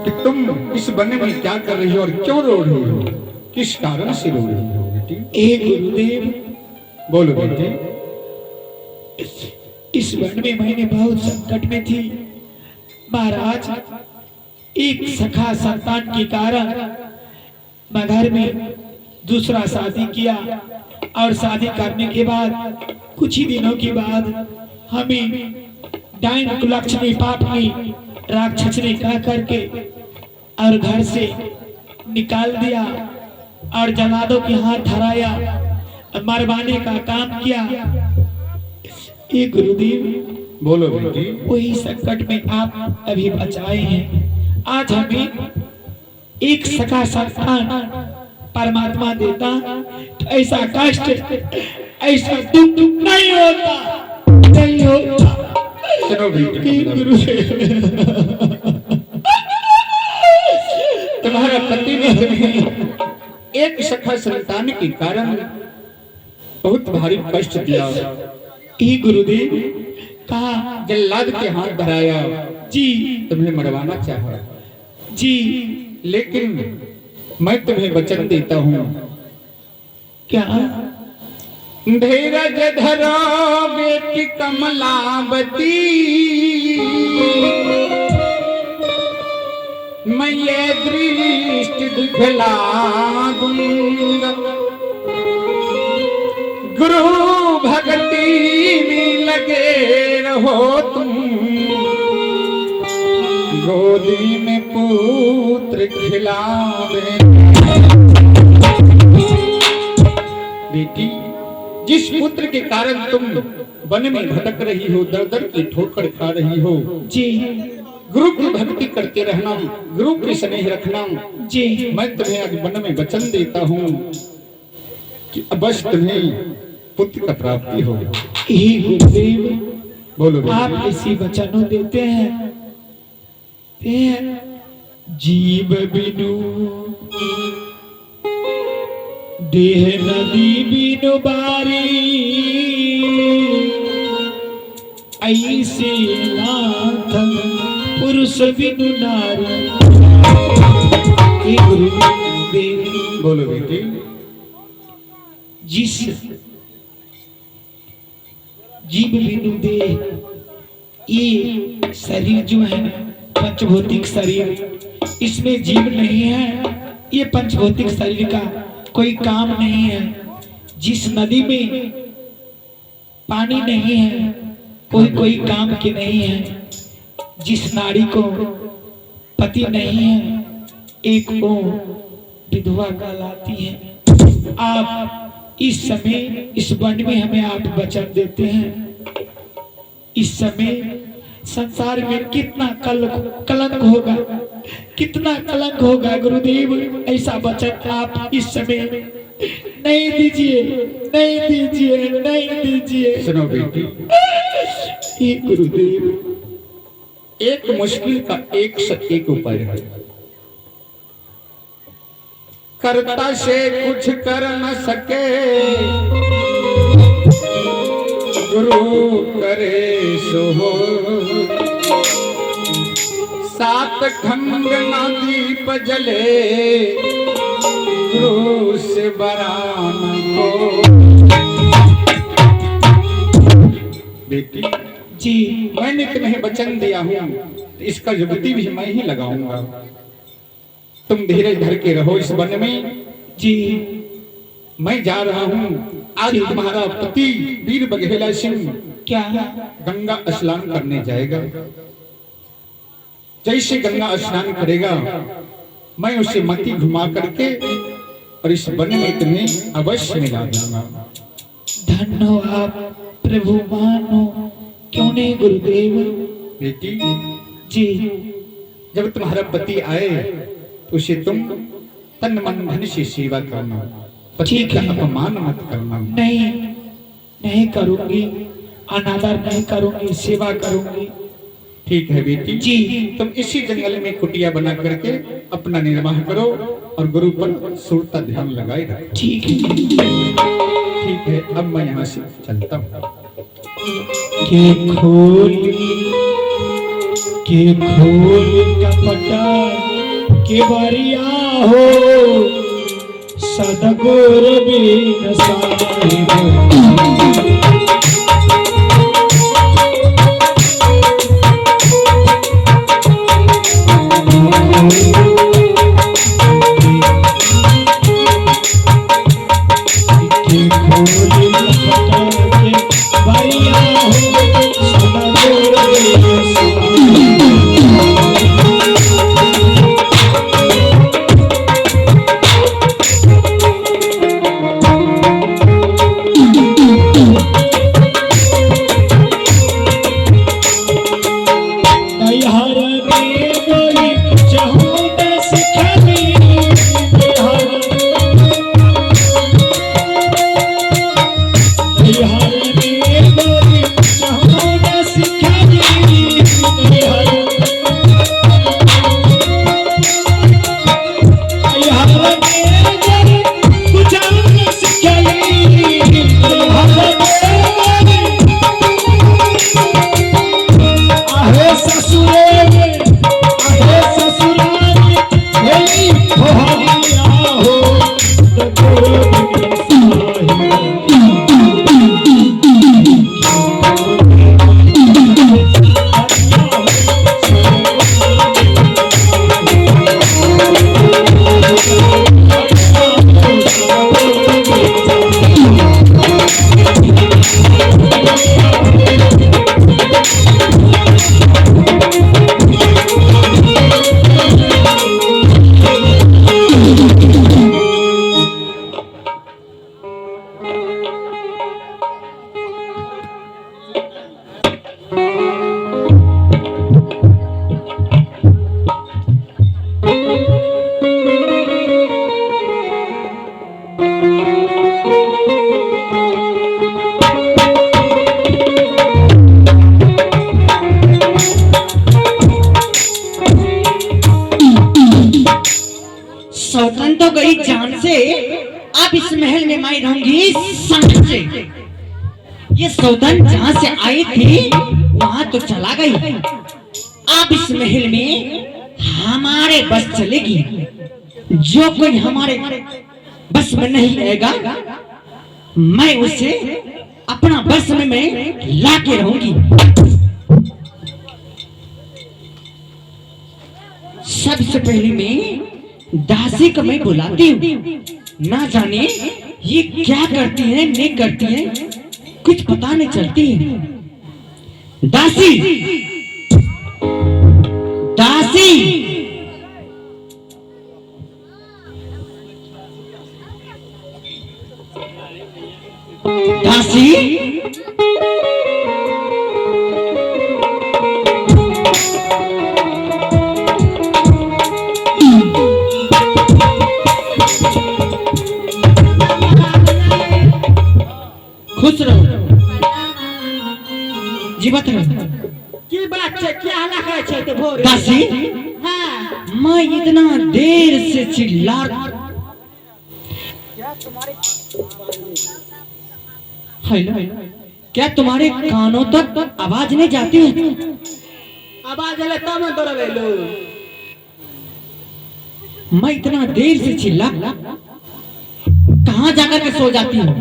कि तुम इस वन में क्या कर रही हो और क्यों रो रही हो, किस कारण से रो रही हो बेटी? हे गुरुदेव, बोलो बेटी। इस वन में मैंने बहुत संकट में थी महाराज। एक सखा संतान के कारण मैं घर में दूसरा शादी किया और शादी करने के बाद कुछ ही दिनों के बाद हमें डाइन कुलक्षणी पापनी राक्षस ने कह करके और घर से निकाल दिया और जलादों के हाथ धराया, मरवाने का काम किया। ये गुरुदेव, बोलो बेटी। वही संकट में आप अभी बचाए हैं। आज हमें एक सखा संतान परमात्मा देता तो ऐसा कष्ट, ऐसा दुख नहीं होता, नहीं होता। चलो बेटी, तुम्हारा पति ने तुम्हें एक सखा संतान के कारण बहुत भारी कष्ट दिया। हे गुरुदेव, कहा जल्लाद के हाथ धराया जी, तुम्हें मरवाना चाहा जी, लेकिन मैं तुम्हें वचन देता हूँ। क्या? धीरज धरो बेटी कमलावती, मैं ये दृष्टि दिखला दूंगा। गुरु भक्ति में लगे रहो तुम, गोदी में पुत्र खिलावे। बेटी, जिस पुत्र के कारण तुम वन में भटक रही हो, दर दर की ठोकर खा रही हो, जी, गुरु की भक्ति करते रहना, गुरु की स्नेह रखना। जी, मैं तुम्हें आज वन में वचन देता हूँ कि अवश्य तुम्हें पुत्र का प्राप्ति हो। हे गुरुदेव, बोलो आप ऐसी वचनों देते हैं, जीव बिनु देह नदी बिनु बारी, ऐसे नाथ पुरुष बिनु नारी। हे गुरुदेव, बोलो बेटी। जिस जीव बिनु देह, ये शरीर जो है पंचभौतिक शरीर, इसमें जीव नहीं है। ये पंचभौतिक शरीर का कोई काम नहीं है। जिस नदी में पानी नहीं है, कोई काम की नहीं है। जिस नारी को पति नहीं है, एक वो विधवा कहलाती है। आप इस समय इस वन में हमें आप वचन देते हैं। इस समय संसार में कितना कलंक होगा, कितना कलंक होगा गुरुदेव, ऐसा वचन आप इस समय नहीं दीजिए, नहीं दीजिए, नहीं दीजिए। सुनो बेटी, हे गुरुदेव, एक मुश्किल का एक से एक उपाय है। कर्ता से कुछ कर न सके, गुरु करे सो हो। सात खंड ना दीप जले, गुरु से बरान को। बेटी जी, मैंने तुम्हें वचन दिया हूँ, इसका जुगती भी मैं ही लगाऊंगा। तुम धीरज धर के रहो इस वन में। जी, मैं जा रहा हूँ। आज तुम्हारा पति वीर बघेला सिंह क्या? गंगा स्नान करने जाएगा। जैसे गंगा स्नान करेगा, मैं उसे मती घुमा करके और इस वन में तुम्हें अवश्य मिला दूंगा। धन्यवाद प्रभु, मानो क्यों नहीं गुरुदेव। बेटी जी, जब तुम्हारा पति आए तो उसे तुम तन मन धन से सेवा करना, पति का अपमान मत करना। नहीं, नहीं करूंगी, अनादर नहीं करूंगी, सेवा करूंगी। ठीक है बेटी जी, तुम इसी जंगल में कुटिया बना करके अपना निर्वाह करो और गुरु पर सुरता ध्यान लगाए रखो। ठीक है। ठीक है, अब मैं यहाँ से चलता हूँ। के खोल कपटा के बारिया हो सदगुर बिन साहिब। सौतन तो गई जान से, अब इस महल में मैं रहूंगी शान से। ये सौतन जहाँ से आई थी वहां तो चला गई, अब इस महल में हमारे बस चलेगी। जो कोई हमारे बस में नहीं आएगा मैं उसे अपना बस में मैं ला के रहूंगी। सबसे पहले मैं दासी को मैं बुलाती हूँ, ना जाने ये क्या करती है नहीं करती है, कुछ पता नहीं चलती है। दासी, दासी, दासी, खुश रहो जी। बात की बात है, क्या हाल है तो भोर दासी, हाँ मैं इतना देर से चिल्ला, हेलो, क्या तुम्हारे कानों तक आवाज नहीं जाती है? आवाज ले तब दौड़े लो। मैं इतना देर से चिल्ला, कहाँ जाकर के सो जाती हूँ?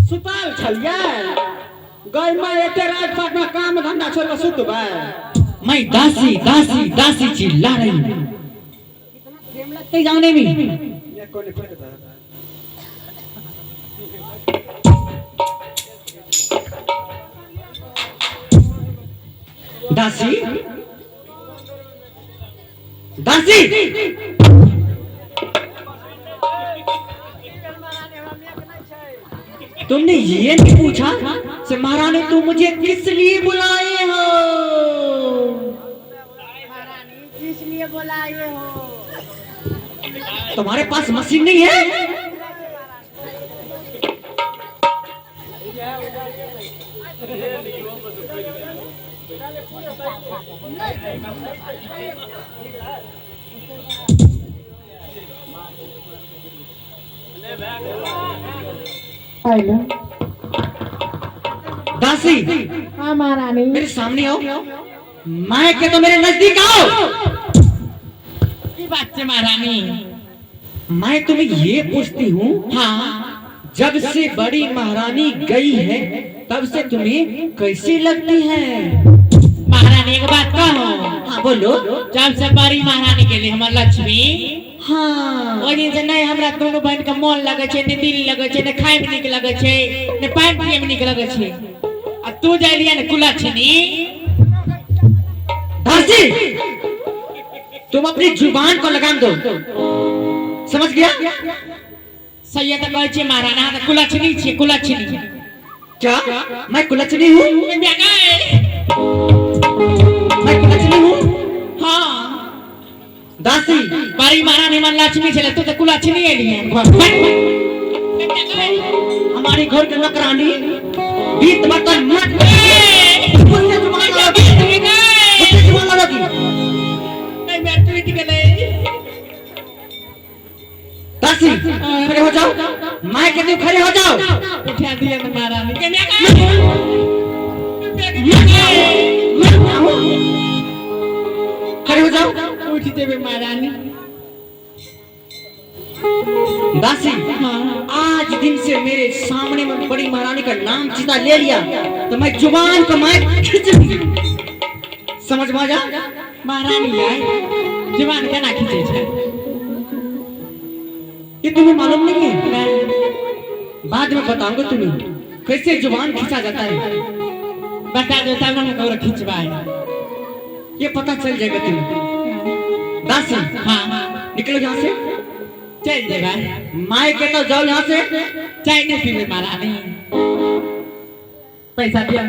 सुताल छलिया गई मैं एते राजपाट में काम धंधा छोड़ के सुतबा। मैं दासी दासी दासी चिल्ला रही हूँ, प्रेम लगते जाने में। ये कोने फटता दासी, दासी, तुमने ये नहीं पूछा से महारानी तुम मुझे किस लिए बुलाए हो? किस लिए बुलाए हो? तुम्हारे पास मशीन नहीं है? दासी, हाँ महारानी, मेरे सामने आओ। मैं क्या तो मेरे नजदीक आओ। बात है महारानी। मैं तुम्हें ये पूछती हूँ, हाँ जब से बड़ी महारानी गई है तब से तुम्हें कैसी लगती है? महारानी एक बात कहो। हाँ बोलो। जब से बड़ी महारानी के लिए हमार लक्ष्मी, हाँ ओहि दिन से नहीं हमरा दोनों बहन के मन लगे छे, ने दिल लगे छे, ने खाए में निक लगे छे, ने पानी पिए में निक लगे छे। आ तू जाइलिया ने कुला छनी। दासी, तुम अपनी जुबान को लगाम दो, समझ गया? सही है तो कहे छे महारानी, हाँ तो कुला छनी छे, कुला छनी। क्या मैं कुलच्छनी हूँ? मैं गए। मैं कुलच्छनी हूँ? हाँ दासी, बड़ी महारानी मन लक्ष्मी छले, तू तो कुला छनी एली है। हमारे घर के नौकरानी बीत बर्तन मत मुझसे जुबान लड़ोगी। दासी, खड़े हो जाओ, मैं कहती हूँ खड़े हो जाओ। उठा दिया ना महारानी। खड़े हो जाओ। उठ देवे महारानी। दासी, आज दिन से मेरे सामने में बड़ी महारानी का नाम सीधा ले लिया तो मैं जुबान को मैं खींच लूंगी, समझ में आ जा? महारानी आए जुबान केना खींचे छे? ये तुम्हें मालूम नहीं है? बाद में बताऊंगा तुम्हें कैसे जुबान खींचा जाता है। बता दो तब ना कौन खींचवाए। ये पता चल जाएगा तुम्हें। दासी, हाँ निकलो यहाँ से। चल जाएगा। मैं कहता हूँ जाओ यहाँ से। चाय नहीं पीवे महारानी। पैसा दिया